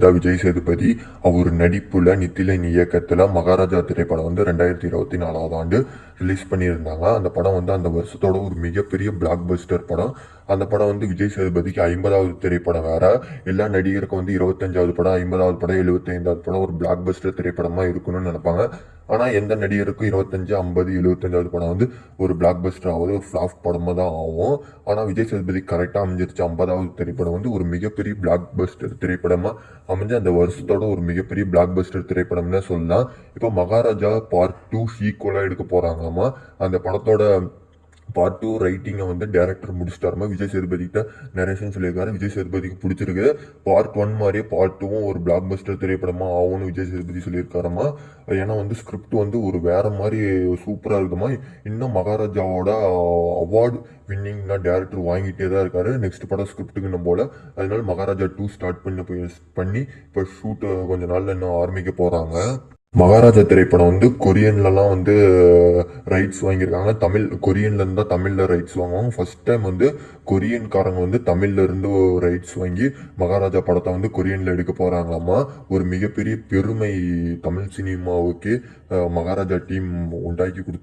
தான் விஜய் சேதுபதி. அவர் நடிப்புல நித்திலன் இயக்கத்துல மகாராஜா திரைப்படம் வந்து 2024ஆவது ஆண்டு ரிலீஸ் பண்ணியிருந்தாங்க. அந்த படம் வந்து அந்த வருஷத்தோட ஒரு மிகப்பெரிய பிளாக் பஸ்டர் படம். அந்த படம் வந்து விஜய் சேதுபதிக்கு 50வது திரைப்படம் வேற. எல்லா நடிகருக்கும் வந்து 25வது படம், 50வது படம், 75வது படம் ஒரு பிளாக் பஸ்டர் திரைப்படமா இருக்கணும்னு நினைப்பாங்க. ஆனா எந்த நடிகருக்கும் 25, 50, 75வது படம் வந்து ஒரு பிளாக் பஸ்டர் ஆகுது, ஒரு ஃபிளாப் படமா தான் ஆகும். ஆனா விஜய் சேதுபதி கரெக்டா அமைஞ்சிருச்சு. 50வது திரைப்படம் வந்து ஒரு மிகப்பெரிய பிளாக் பஸ்டர் திரைப்படமா அமைஞ்சு அந்த வருஷத்தோட ஒரு மிகப்பெரிய பிளாக் பஸ்டர் திரைப்படம்னு சொல்லலாம். இப்போ மகாராஜா பார்ட் 2 சீக்குவலா எடுக்க போறாங்களாமா. அந்த படத்தோட பார்ட் 2 ரைட்டிங்கை வந்து டைரக்டர் முடிச்சிட்டாருமா. விஜய் சேதுபதி கிட்ட நரேஷன் சொல்லியிருக்காரு. விஜய் சேதுபதிக்கு பிடிச்சிருக்கு. பார்ட் 1 மாதிரியே பார்ட் 2வும் ஒரு பிளாக் பஸ்டர் திரைப்படமா ஆகும்னு விஜய் சேதுபதி சொல்லியிருக்காருமா. ஏன்னா வந்து ஸ்கிரிப்ட் வந்து ஒரு வேற மாதிரி சூப்பரா இருக்குமா. இன்னும் மகாராஜாவோட அவார்டு வின்னிங் தான் டேரக்டர் வாங்கிட்டே தான் இருக்காரு. நெக்ஸ்ட் படம் ஸ்கிரிப்டுக்கு போல. அதனால மகாராஜா 2 ஸ்டார்ட் பண்ணி இப்போ ஷூட் கொஞ்ச நாள்ல இன்னும் ஆரம்பிக்க போறாங்க. மகாராஜா திரைப்படம் வந்து கொரியன்லலாம் வந்து ரைட்ஸ் வாங்கியிருக்காங்க. கொரியன்ல இருந்தா தமிழ்ல ரைட்ஸ் வாங்குவாங்க. ஃபர்ஸ்ட் டைம் வந்து கொரியன்காரங்க வந்து தமிழ்ல இருந்து ரைட்ஸ் வாங்கி மகாராஜா படத்தை வந்து கொரியன்ல எடுக்க போறாங்களாமா. ஒரு மிகப்பெரிய பெருமை தமிழ் சினிமாவுக்கு மகாராஜா டீம் உண்டாக்கி கொடுத்து